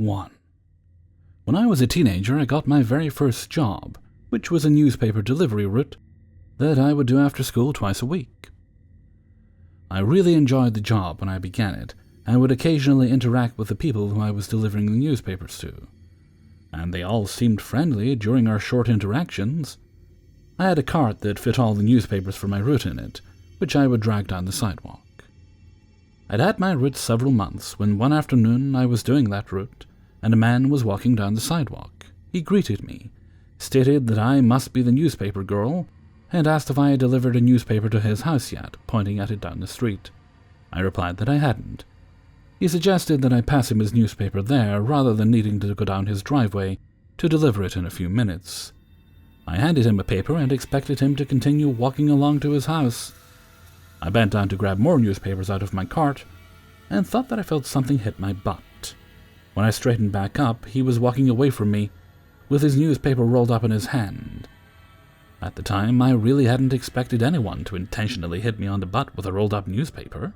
1. When I was a teenager, I got my very first job, which was a newspaper delivery route that I would do after school twice a week. I really enjoyed the job when I began it, and would occasionally interact with the people who I was delivering the newspapers to, and they all seemed friendly during our short interactions. I had a cart that fit all the newspapers for my route in it, which I would drag down the sidewalk. I'd had my route several months when one afternoon I was doing that route, and a man was walking down the sidewalk. He greeted me, stated that I must be the newspaper girl, and asked if I had delivered a newspaper to his house yet, pointing at it down the street. I replied that I hadn't. He suggested that I pass him his newspaper there rather than needing to go down his driveway to deliver it in a few minutes. I handed him a paper and expected him to continue walking along to his house. I bent down to grab more newspapers out of my cart and thought that I felt something hit my butt. When I straightened back up, he was walking away from me with his newspaper rolled up in his hand. At the time, I really hadn't expected anyone to intentionally hit me on the butt with a rolled-up newspaper,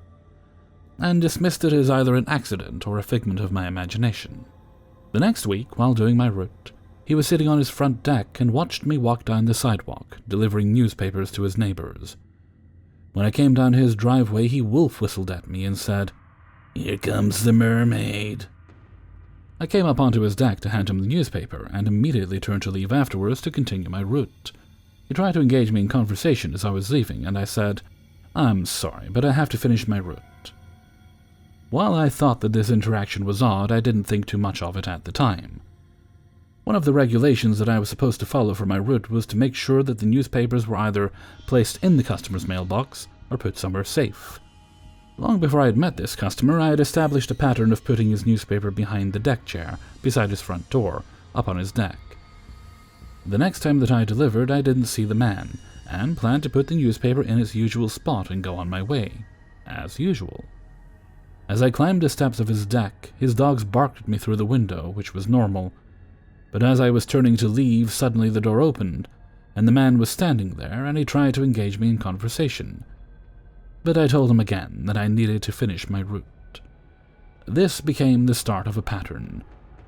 and dismissed it as either an accident or a figment of my imagination. The next week, while doing my route, he was sitting on his front deck and watched me walk down the sidewalk, delivering newspapers to his neighbors. When I came down his driveway, he wolf-whistled at me and said, "Here comes the mermaid." I came up onto his deck to hand him the newspaper, and immediately turned to leave afterwards to continue my route. He tried to engage me in conversation as I was leaving, and I said, "I'm sorry, but I have to finish my route." While I thought that this interaction was odd, I didn't think too much of it at the time. One of the regulations that I was supposed to follow for my route was to make sure that the newspapers were either placed in the customer's mailbox or put somewhere safe. Long before I had met this customer, I had established a pattern of putting his newspaper behind the deck chair, beside his front door, up on his deck. The next time that I delivered, I didn't see the man, and planned to put the newspaper in its usual spot and go on my way, as usual. As I climbed the steps of his deck, his dogs barked at me through the window, which was normal. But as I was turning to leave, suddenly the door opened, and the man was standing there, and he tried to engage me in conversation. But I told him again that I needed to finish my route. This became the start of a pattern,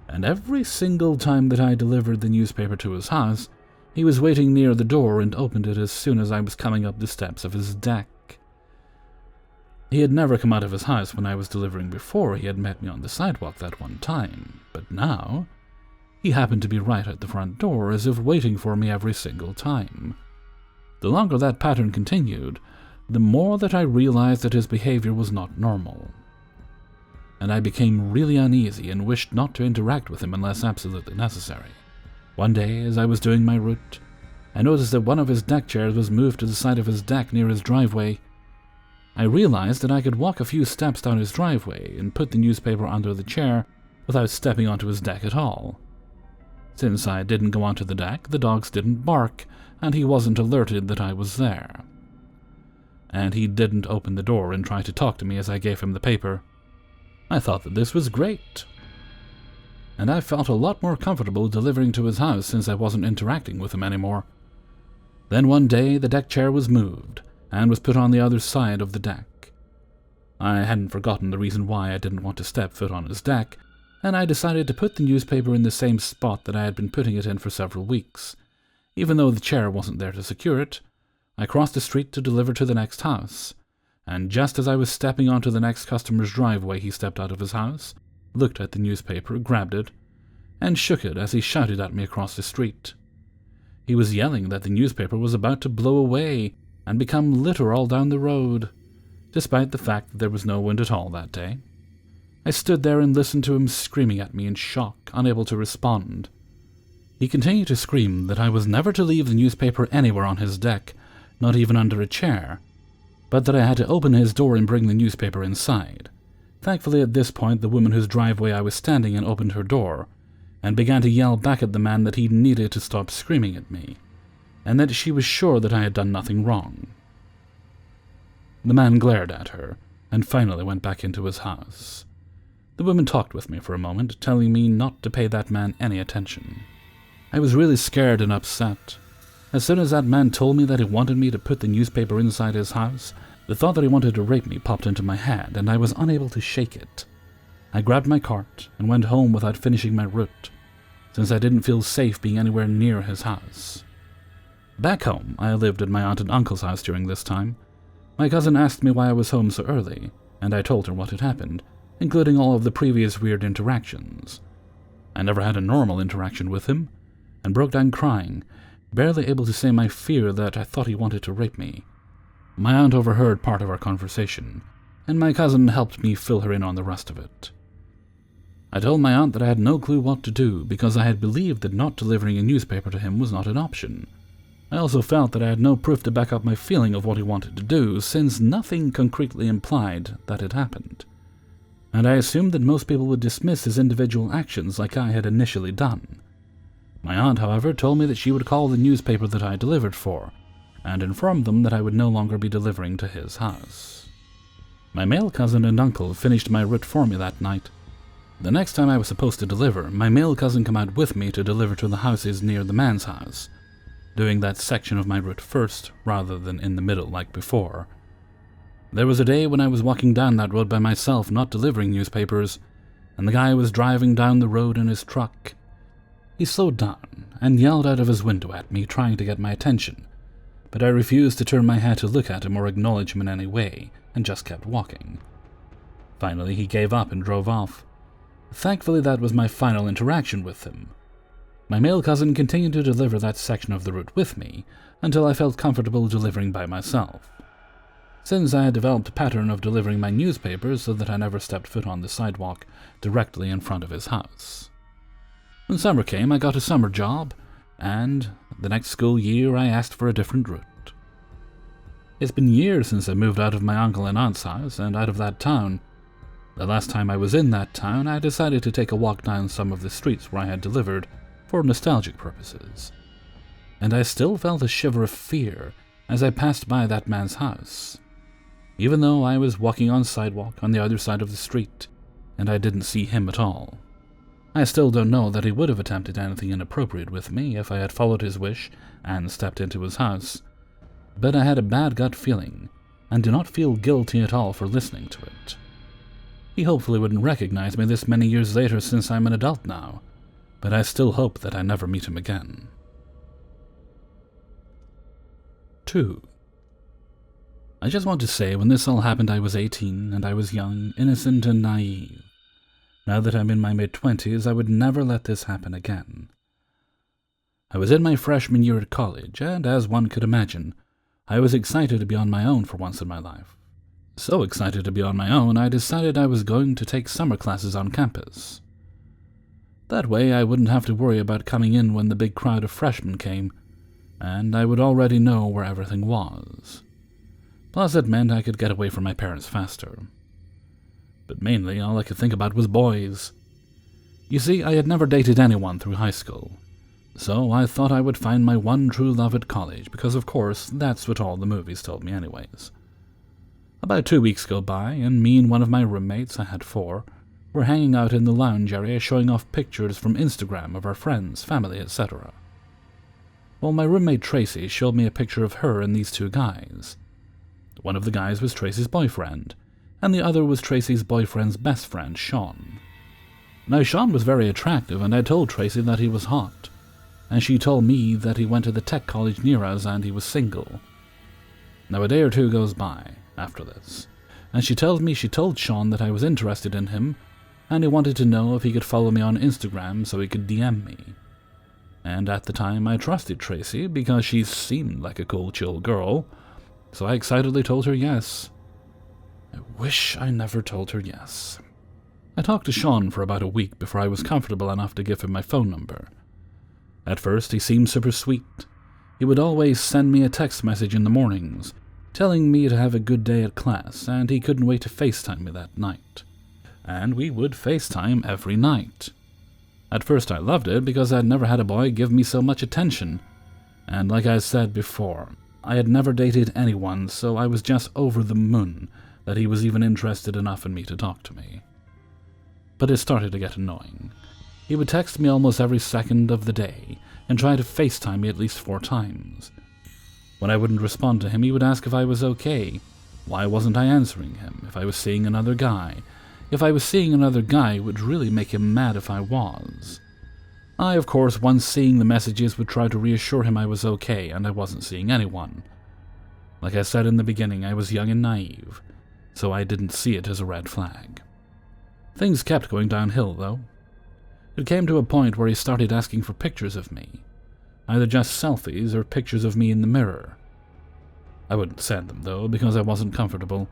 and every single time that I delivered the newspaper to his house, he was waiting near the door and opened it as soon as I was coming up the steps of his deck. He had never come out of his house when I was delivering before. He had met me on the sidewalk that one time, but now he happened to be right at the front door, as if waiting for me every single time. The longer that pattern continued, the more that I realized that his behavior was not normal, and I became really uneasy and wished not to interact with him unless absolutely necessary. One day, as I was doing my route, I noticed that one of his deck chairs was moved to the side of his deck near his driveway. I realized that I could walk a few steps down his driveway and put the newspaper under the chair without stepping onto his deck at all. Since I didn't go onto the deck, the dogs didn't bark, and he wasn't alerted that I was there. And he didn't open the door and try to talk to me as I gave him the paper. I thought that this was great, and I felt a lot more comfortable delivering to his house since I wasn't interacting with him anymore. Then one day the deck chair was moved and was put on the other side of the deck. I hadn't forgotten the reason why I didn't want to step foot on his deck, and I decided to put the newspaper in the same spot that I had been putting it in for several weeks. Even though the chair wasn't there to secure it, I crossed the street to deliver to the next house, and just as I was stepping onto the next customer's driveway, he stepped out of his house, looked at the newspaper, grabbed it, and shook it as he shouted at me across the street. He was yelling that the newspaper was about to blow away and become litter all down the road, despite the fact that there was no wind at all that day. I stood there and listened to him screaming at me in shock, unable to respond. He continued to scream that I was never to leave the newspaper anywhere on his deck, not even under a chair, but that I had to open his door and bring the newspaper inside. Thankfully, at this point, the woman whose driveway I was standing in opened her door, and began to yell back at the man that he needed to stop screaming at me, and that she was sure that I had done nothing wrong. The man glared at her, and finally went back into his house. The woman talked with me for a moment, telling me not to pay that man any attention. I was really scared and upset. As soon as that man told me that he wanted me to put the newspaper inside his house, the thought that he wanted to rape me popped into my head, and I was unable to shake it. I grabbed my cart and went home without finishing my route, since I didn't feel safe being anywhere near his house. Back home, I lived at my aunt and uncle's house during this time. My cousin asked me why I was home so early, and I told her what had happened, including all of the previous weird interactions. I never had a normal interaction with him, and broke down crying, barely able to say my fear that I thought he wanted to rape me. My aunt overheard part of our conversation, and my cousin helped me fill her in on the rest of it. I told my aunt that I had no clue what to do because I had believed that not delivering a newspaper to him was not an option. I also felt that I had no proof to back up my feeling of what he wanted to do, since nothing concretely implied that it happened. And I assumed that most people would dismiss his individual actions like I had initially done. My aunt, however, told me that she would call the newspaper that I delivered for, and inform them that I would no longer be delivering to his house. My male cousin and uncle finished my route for me that night. The next time I was supposed to deliver, my male cousin came out with me to deliver to the houses near the man's house, doing that section of my route first, rather than in the middle like before. There was a day when I was walking down that road by myself, not delivering newspapers, and the guy was driving down the road in his truck. He slowed down and yelled out of his window at me, trying to get my attention, but I refused to turn my head to look at him or acknowledge him in any way, and just kept walking. Finally, he gave up and drove off. Thankfully, that was my final interaction with him. My male cousin continued to deliver that section of the route with me until I felt comfortable delivering by myself. Since I had developed a pattern of delivering my newspapers so that I never stepped foot on the sidewalk directly in front of his house. When summer came, I got a summer job, and the next school year I asked for a different route. It's been years since I moved out of my uncle and aunt's house and out of that town. The last time I was in that town, I decided to take a walk down some of the streets where I had delivered, for nostalgic purposes, and I still felt a shiver of fear as I passed by that man's house, even though I was walking on sidewalk on the other side of the street, and I didn't see him at all. I still don't know that he would have attempted anything inappropriate with me if I had followed his wish and stepped into his house, but I had a bad gut feeling, and do not feel guilty at all for listening to it. He hopefully wouldn't recognize me this many years later, since I'm an adult now, but I still hope that I never meet him again. 2. I just want to say, when this all happened I was 18, and I was young, innocent, and naive. Now that I'm in my mid-20s, I would never let this happen again. I was in my freshman year at college, and as one could imagine, I was excited to be on my own for once in my life. So excited to be on my own, I decided I was going to take summer classes on campus. That way I wouldn't have to worry about coming in when the big crowd of freshmen came, and I would already know where everything was. Plus it meant I could get away from my parents faster. But mainly all I could think about was boys. You see, I had never dated anyone through high school, so I thought I would find my one true love at college, because of course that's what all the movies told me anyways. About 2 weeks go by, and me and one of my roommates, I had 4, were hanging out in the lounge area showing off pictures from Instagram of our friends, family, etc. Well, my roommate Tracy showed me a picture of her and these 2 guys. One of the guys was Tracy's boyfriend, and the other was Tracy's boyfriend's best friend, Sean. Now, Sean was very attractive, and I told Tracy that he was hot, and she told me that he went to the tech college near us and he was single. Now, a day or 2 goes by after this, and she tells me she told Sean that I was interested in him, and he wanted to know if he could follow me on Instagram so he could DM me. And at the time, I trusted Tracy because she seemed like a cool, chill girl, so I excitedly told her yes. I wish I never told her yes. I talked to Sean for about a week before I was comfortable enough to give him my phone number. At first, he seemed super sweet. He would always send me a text message in the mornings, telling me to have a good day at class, and he couldn't wait to FaceTime me that night. And we would FaceTime every night. At first I loved it because I'd never had a boy give me so much attention, and like I said before, I had never dated anyone, so I was just over the moon that he was even interested enough in me to talk to me. But it started to get annoying. He would text me almost every second of the day, and try to FaceTime me at least 4 times. When I wouldn't respond to him, he would ask if I was okay, why wasn't I answering him, if I was seeing another guy, if I was seeing another guy, it would really make him mad if I was. I, of course, once seeing the messages, would try to reassure him I was okay and I wasn't seeing anyone. Like I said in the beginning, I was young and naive, so I didn't see it as a red flag. Things kept going downhill, though. It came to a point where he started asking for pictures of me, either just selfies or pictures of me in the mirror. I wouldn't send them, though, because I wasn't comfortable,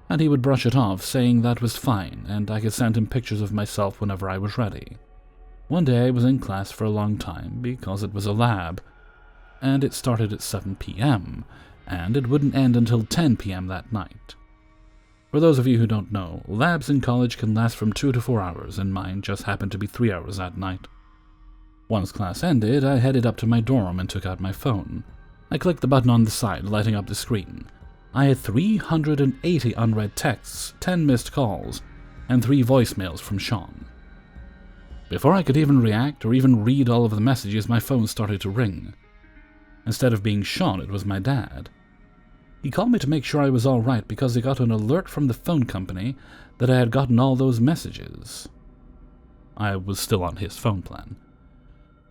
and he would brush it off, saying that was fine, and I could send him pictures of myself whenever I was ready. One day I was in class for a long time, because it was a lab, and it started at 7 p.m., and it wouldn't end until 10 p.m. that night. For those of you who don't know, labs in college can last from 2 to 4 hours, and mine just happened to be 3 hours that night. Once class ended, I headed up to my dorm and took out my phone. I clicked the button on the side, lighting up the screen. I had 380 unread texts, 10 missed calls, and 3 voicemails from Sean. Before I could even react or even read all of the messages, my phone started to ring. Instead of being Sean, it was my dad. He called me to make sure I was all right because he got an alert from the phone company that I had gotten all those messages. I was still on his phone plan.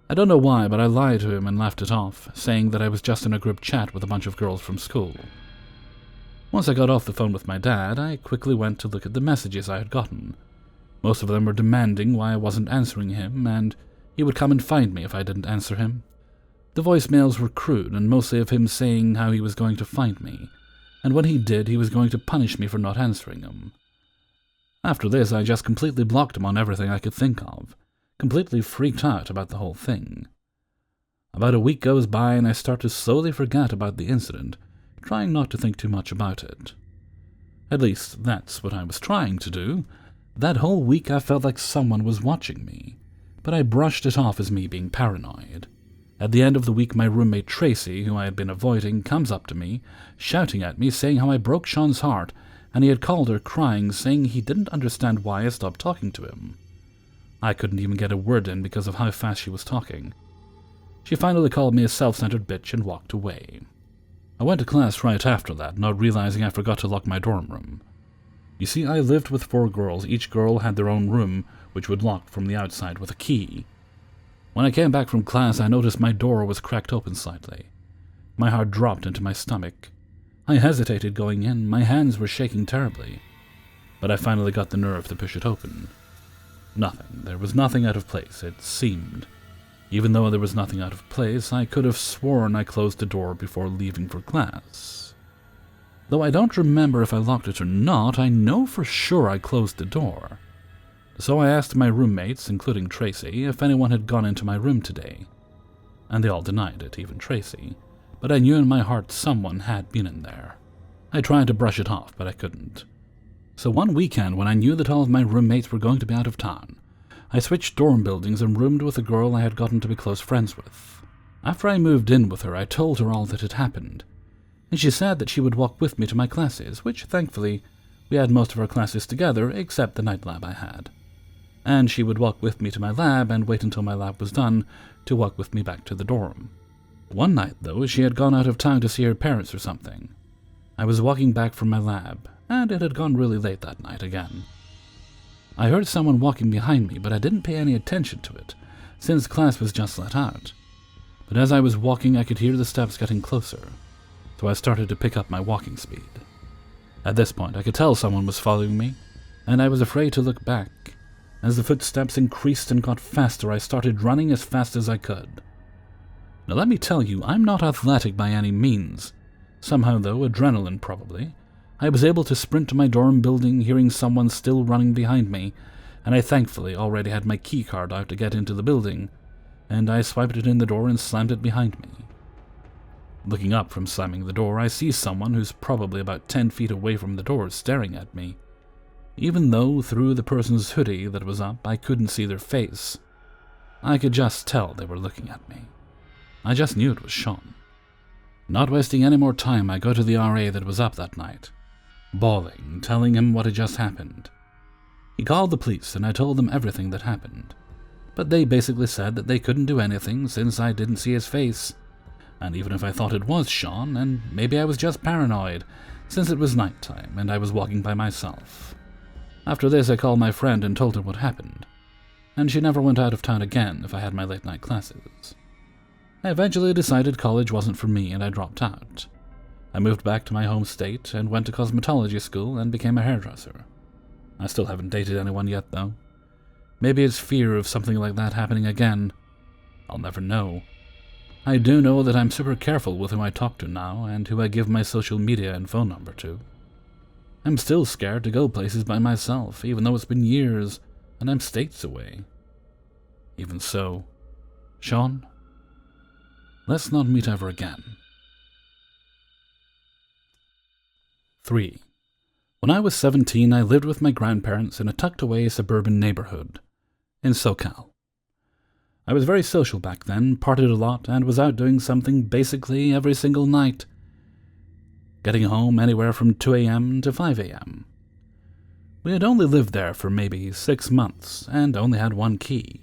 I don't know why, but I lied to him and laughed it off, saying that I was just in a group chat with a bunch of girls from school. Once I got off the phone with my dad, I quickly went to look at the messages I had gotten. Most of them were demanding why I wasn't answering him, and he would come and find me if I didn't answer him. The voicemails were crude and mostly of him saying how he was going to find me, and when he did, he was going to punish me for not answering him. After this, I just completely blocked him on everything I could think of, completely freaked out about the whole thing. About a week goes by and I start to slowly forget about the incident, trying not to think too much about it. At least, that's what I was trying to do. That whole week I felt like someone was watching me, but I brushed it off as me being paranoid. At the end of the week, my roommate Tracy, who I had been avoiding, comes up to me, shouting at me, saying how I broke Sean's heart, and he had called her crying, saying he didn't understand why I stopped talking to him. I couldn't even get a word in because of how fast she was talking. She finally called me a self-centered bitch and walked away. I went to class right after that, not realizing I forgot to lock my dorm room. You see, I lived with 4 girls. Each girl had their own room, which would lock from the outside with a key. When I came back from class, I noticed my door was cracked open slightly. My heart dropped into my stomach. I hesitated going in. My hands were shaking terribly. But I finally got the nerve to push it open. Nothing. There was nothing out of place, it seemed. Even though there was nothing out of place, I could have sworn I closed the door before leaving for class. Though I don't remember if I locked it or not, I know for sure I closed the door. So I asked my roommates, including Tracy, if anyone had gone into my room today. And they all denied it, even Tracy. But I knew in my heart someone had been in there. I tried to brush it off, but I couldn't. So one weekend, when I knew that all of my roommates were going to be out of town, I switched dorm buildings and roomed with a girl I had gotten to be close friends with. After I moved in with her, I told her all that had happened, and she said that she would walk with me to my classes, which, thankfully, we had most of our classes together, except the night lab I had. And she would walk with me to my lab and wait until my lab was done to walk with me back to the dorm. One night, though, she had gone out of town to see her parents or something. I was walking back from my lab, and it had gone really late that night again. I heard someone walking behind me, but I didn't pay any attention to it, since class was just let out. But as I was walking, I could hear the steps getting closer, so I started to pick up my walking speed. At this point, I could tell someone was following me, and I was afraid to look back. As the footsteps increased and got faster, I started running as fast as I could. Now let me tell you, I'm not athletic by any means. Somehow, though, adrenaline probably, I was able to sprint to my dorm building, hearing someone still running behind me, and I thankfully already had my key card out to get into the building, and I swiped it in the door and slammed it behind me. Looking up from slamming the door, I see someone who's probably about 10 feet away from the door staring at me. Even though through the person's hoodie that was up, I couldn't see their face, I could just tell they were looking at me. I just knew it was Sean. Not wasting any more time, I go to the RA that was up that night, bawling, telling him what had just happened. He called the police and I told them everything that happened, but they basically said that they couldn't do anything since I didn't see his face, and even if I thought it was Sean, and maybe I was just paranoid, since it was nighttime and I was walking by myself. After this, I called my friend and told her what happened, and she never went out of town again if I had my late-night classes. I eventually decided college wasn't for me and I dropped out. I moved back to my home state and went to cosmetology school and became a hairdresser. I still haven't dated anyone yet, though. Maybe it's fear of something like that happening again. I'll never know. I do know that I'm super careful with who I talk to now and who I give my social media and phone number to. I'm still scared to go places by myself, even though it's been years and I'm states away. Even so, Sean, let's not meet ever again. 3. When I was 17, I lived with my grandparents in a tucked-away suburban neighborhood in SoCal. I was very social back then, partied a lot, and was out doing something basically every single night, getting home anywhere from 2 a.m. to 5 a.m. We had only lived there for maybe 6 months, and only had one key.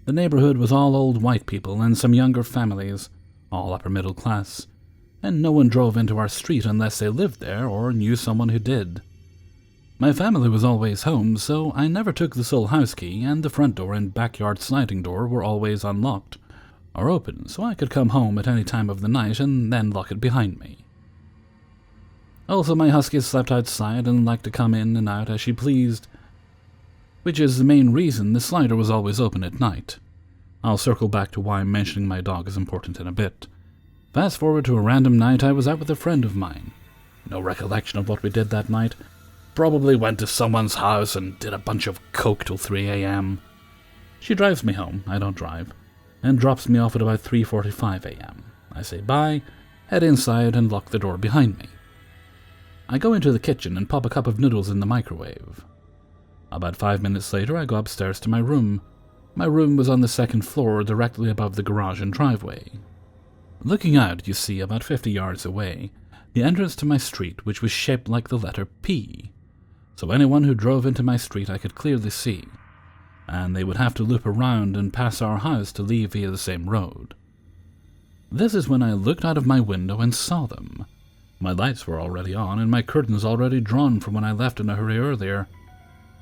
The neighborhood was all old white people and some younger families, all upper middle class, and no one drove into our street unless they lived there or knew someone who did. My family was always home, so I never took the sole house key, and the front door and backyard sliding door were always unlocked or open, so I could come home at any time of the night and then lock it behind me. Also, my huskies slept outside and liked to come in and out as she pleased, which is the main reason the slider was always open at night. I'll circle back to why mentioning my dog is important in a bit. Fast forward to a random night I was out with a friend of mine. No recollection of what we did that night. Probably went to someone's house and did a bunch of coke till 3 a.m. She drives me home, I don't drive, and drops me off at about 3:45 a.m. I say bye, head inside and lock the door behind me. I go into the kitchen and pop a cup of noodles in the microwave. About 5 minutes later, I go upstairs to my room. My room was on the second floor, directly above the garage and driveway. Looking out, you see, about 50 yards away, the entrance to my street, which was shaped like the letter P. So anyone who drove into my street I could clearly see, and they would have to loop around and pass our house to leave via the same road. This is when I looked out of my window and saw them. My lights were already on, and my curtains already drawn from when I left in a hurry earlier.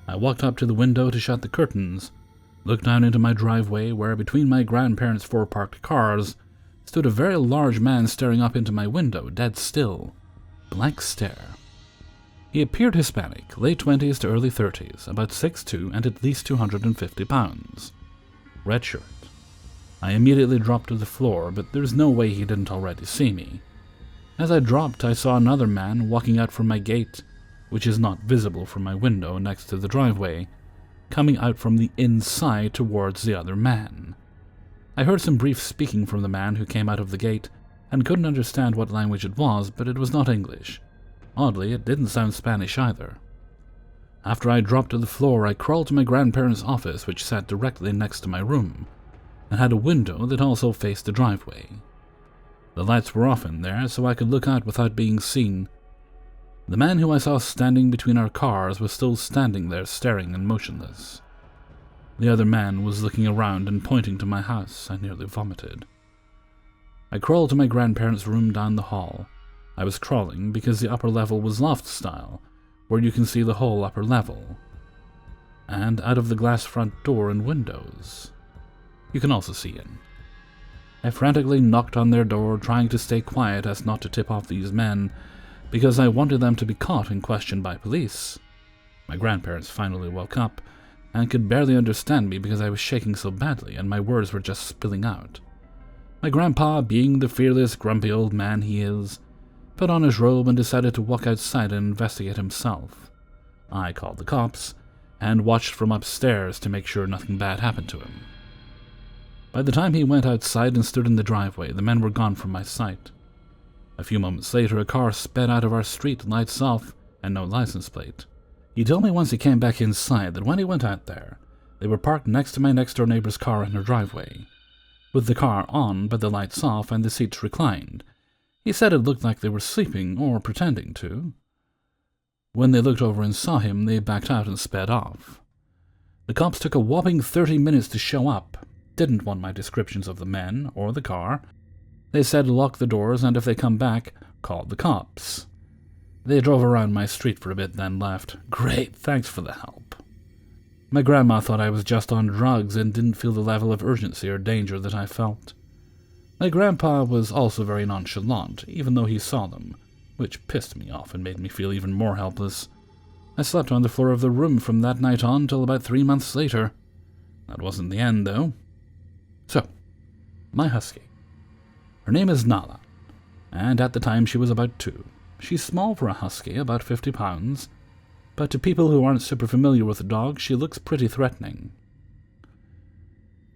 I walked up to the window to shut the curtains, looked down into my driveway where, between my grandparents' 4 parked cars, stood a very large man staring up into my window, dead still. Blank stare. He appeared Hispanic, late 20s to early 30s, about 6'2" and at least 250 pounds. Red shirt. I immediately dropped to the floor, but there's no way he didn't already see me. As I dropped, I saw another man walking out from my gate, which is not visible from my window next to the driveway, coming out from the inside towards the other man. I heard some brief speaking from the man who came out of the gate, and couldn't understand what language it was, but it was not English. Oddly, it didn't sound Spanish either. After I dropped to the floor, I crawled to my grandparents' office, which sat directly next to my room, and had a window that also faced the driveway. The lights were off in there, so I could look out without being seen. The man who I saw standing between our cars was still standing there, staring and motionless. The other man was looking around and pointing to my house. I nearly vomited. I crawled to my grandparents' room down the hall. I was crawling because the upper level was loft-style, where you can see the whole upper level, and out of the glass front door and windows you can also see in. I frantically knocked on their door, trying to stay quiet as not to tip off these men, because I wanted them to be caught and questioned by police. My grandparents finally woke up, and could barely understand me because I was shaking so badly and my words were just spilling out. My grandpa, being the fearless, grumpy old man he is, put on his robe and decided to walk outside and investigate himself. I called the cops, and watched from upstairs to make sure nothing bad happened to him. By the time he went outside and stood in the driveway, the men were gone from my sight. A few moments later, a car sped out of our street, lights off, and no license plate. He told me once he came back inside that when he went out there, they were parked next to my next-door neighbor's car in her driveway, with the car on but the lights off and the seats reclined. He said it looked like they were sleeping or pretending to. When they looked over and saw him, they backed out and sped off. The cops took a whopping 30 minutes to show up, didn't want my descriptions of the men or the car. They said lock the doors and if they come back, call the cops. They drove around my street for a bit, then left. Great, thanks for the help. My grandma thought I was just on drugs and didn't feel the level of urgency or danger that I felt. My grandpa was also very nonchalant, even though he saw them, which pissed me off and made me feel even more helpless. I slept on the floor of the room from that night on till about 3 months later. That wasn't the end, though. So, my husky. Her name is Nala, and at the time she was about 2. She's small for a husky, about 50 pounds, but to people who aren't super familiar with the dog, she looks pretty threatening.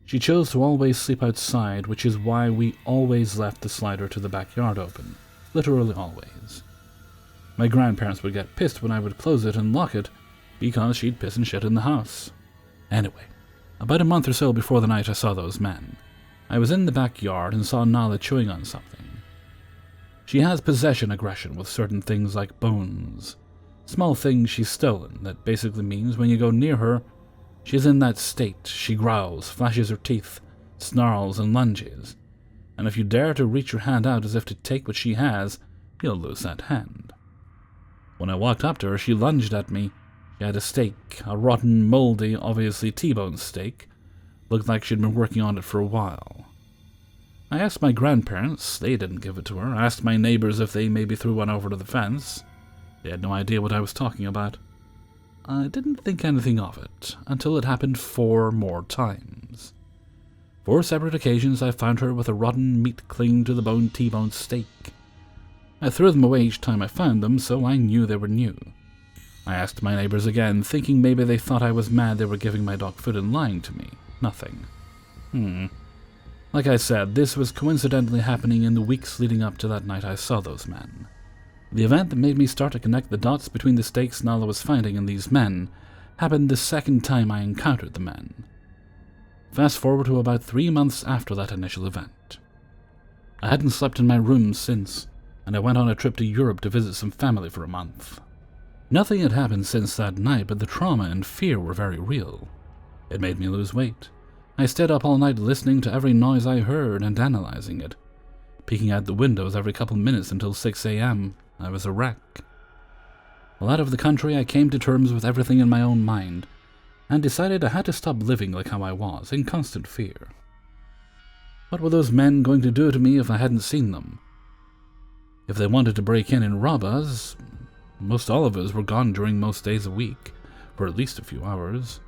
She chose to always sleep outside, which is why we always left the slider to the backyard open. Literally always. My grandparents would get pissed when I would close it and lock it, because she'd piss and shit in the house. Anyway, about a month or so before the night I saw those men, I was in the backyard and saw Nala chewing on something. She has possession aggression with certain things like bones. Small things she's stolen, that basically means when you go near her, she's in that state. She growls, flashes her teeth, snarls, and lunges. And if you dare to reach your hand out as if to take what she has, you'll lose that hand. When I walked up to her, she lunged at me. She had a steak, a rotten, moldy, obviously T-bone steak. Looked like she'd been working on it for a while. I asked my grandparents, they didn't give it to her. I asked my neighbors if they maybe threw one over to the fence. They had no idea what I was talking about. I didn't think anything of it, until it happened 4 more times. 4 separate occasions I found her with a rotten meat clinging to the bone T-bone steak. I threw them away each time I found them, so I knew they were new. I asked my neighbors again, thinking maybe they thought I was mad they were giving my dog food and lying to me. Nothing. Like I said, this was coincidentally happening in the weeks leading up to that night I saw those men. The event that made me start to connect the dots between the steaks Nala was finding and these men happened the second time I encountered the men. Fast forward to about 3 months after that initial event. I hadn't slept in my room since, and I went on a trip to Europe to visit some family for a month. Nothing had happened since that night, but the trauma and fear were very real. It made me lose weight. I stayed up all night listening to every noise I heard and analyzing it, peeking out the windows every couple minutes until 6 a.m. I was a wreck. While out of the country, I came to terms with everything in my own mind, and decided I had to stop living like how I was, in constant fear. What were those men going to do to me if I hadn't seen them? If they wanted to break in and rob us, most all of us were gone during most days a week, for at least a few hours.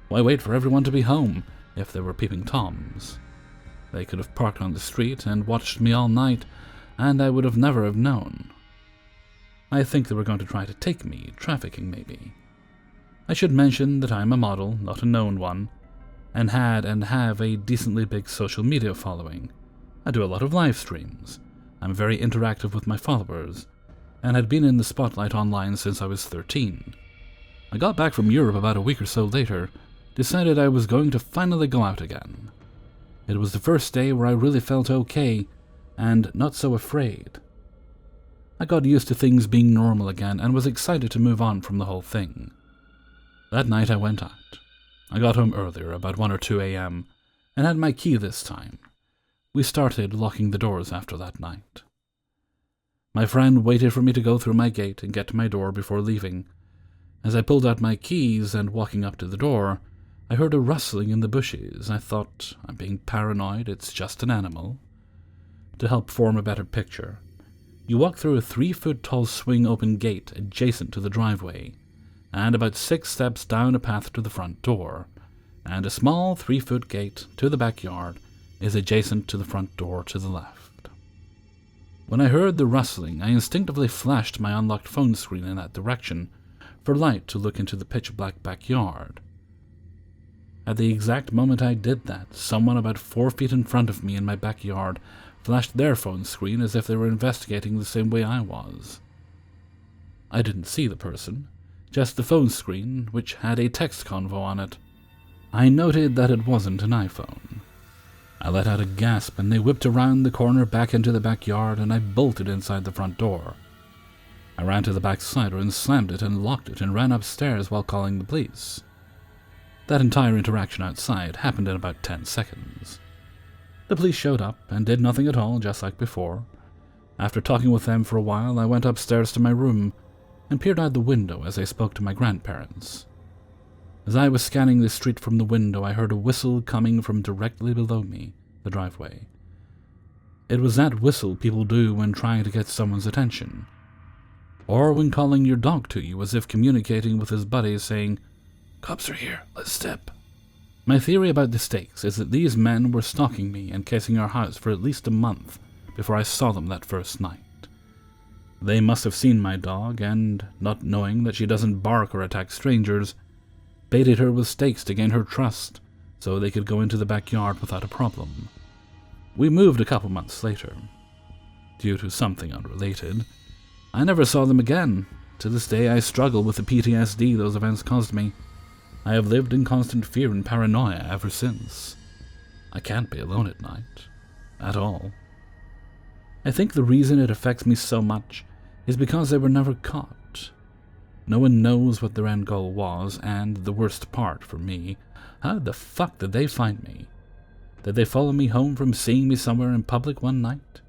Why wait for everyone to be home, if they were peeping Toms? They could have parked on the street and watched me all night, and I would have never have known. I think they were going to try to take me, trafficking maybe. I should mention that I'm a model, not a known one, and had and have a decently big social media following. I do a lot of live streams. I'm very interactive with my followers, and had been in the spotlight online since I was 13. I got back from Europe about a week or so later, decided I was going to finally go out again. It was the first day where I really felt okay, and not so afraid. I got used to things being normal again, and was excited to move on from the whole thing. That night I went out. I got home earlier, about 1 or 2 a.m., and had my key this time. We started locking the doors after that night. My friend waited for me to go through my gate and get to my door before leaving. As I pulled out my keys and walking up to the door, I heard a rustling in the bushes. I thought, I'm being paranoid, it's just an animal. To help form a better picture, you walk through a 3-foot-tall swing-open gate adjacent to the driveway, and about 6 steps down a path to the front door, and a small 3-foot gate to the backyard is adjacent to the front door to the left. When I heard the rustling, I instinctively flashed my unlocked phone screen in that direction for light to look into the pitch-black backyard. At the exact moment I did that, someone about 4 feet in front of me in my backyard flashed their phone screen as if they were investigating the same way I was. I didn't see the person, just the phone screen, which had a text convo on it. I noted that it wasn't an iPhone. I let out a gasp, and they whipped around the corner back into the backyard, and I bolted inside the front door. I ran to the back slider and slammed it and locked it and ran upstairs while calling the police. That entire interaction outside happened in about 10 seconds. The police showed up and did nothing at all, just like before, After talking with them for a while, I went upstairs to my room and peered out the window as I spoke to my grandparents. As I was scanning the street from the window, I heard a whistle coming from directly below me, the driveway. It was that whistle people do when trying to get someone's attention, or when calling your dog to you as if communicating with his buddies saying, "Cops are here, let's step." My theory about the stakes is that these men were stalking me and casing our house for at least a month before I saw them that first night. They must have seen my dog and, not knowing that she doesn't bark or attack strangers, baited her with stakes to gain her trust so they could go into the backyard without a problem. We moved a couple months later. Due to something unrelated, I never saw them again. To this day, I struggle with the PTSD those events caused me. I have lived in constant fear and paranoia ever since. I can't be alone at night. At all. I think the reason it affects me so much is because they were never caught. No one knows what their end goal was, and the worst part for me, how the fuck did they find me? Did they follow me home from seeing me somewhere in public one night?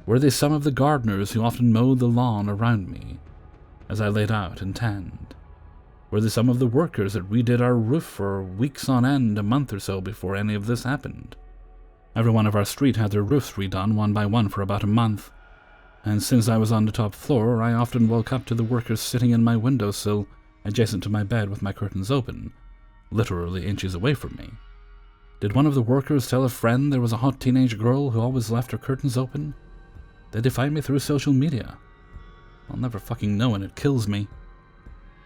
Were they some of the gardeners who often mowed the lawn around me as I laid out and tanned? Were they some of the workers that redid our roof for weeks on end a month or so before any of this happened? Everyone of our street had their roofs redone one by one for about a month, and since I was on the top floor, I often woke up to the workers sitting in my windowsill adjacent to my bed with my curtains open, literally inches away from me. Did one of the workers tell a friend there was a hot teenage girl who always left her curtains open? Did they find me through social media? I'll never fucking know, and it kills me.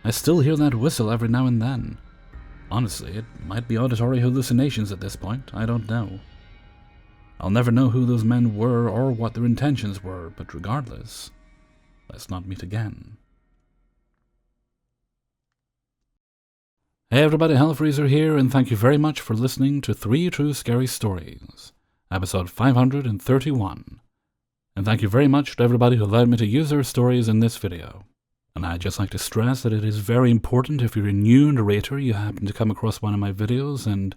I still hear that whistle every now and then. Honestly, it might be auditory hallucinations at this point, I don't know. I'll never know who those men were or what their intentions were, but regardless, let's not meet again. Hey everybody, Hellfreezer here, and thank you very much for listening to 3 True Scary Stories, episode 531. And thank you very much to everybody who allowed me to use their stories in this video. And I'd just like to stress that it is very important if you're a new narrator, you happen to come across one of my videos, and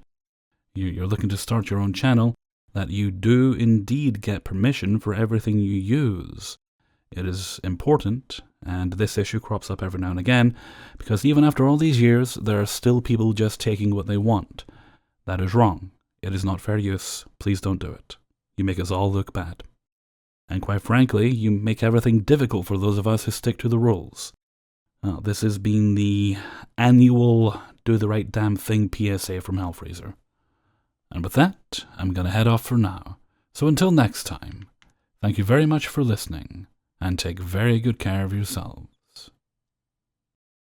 you're looking to start your own channel, that you do indeed get permission for everything you use. It is important, and this issue crops up every now and again, because even after all these years, there are still people just taking what they want. That is wrong. It is not fair use. Please don't do it. You make us all look bad. And quite frankly, you make everything difficult for those of us who stick to the rules. This has been the annual do the right damn thing PSA from Hellfreezer. And with that, I'm going to head off for now. So until next time, thank you very much for listening, and take very good care of yourselves.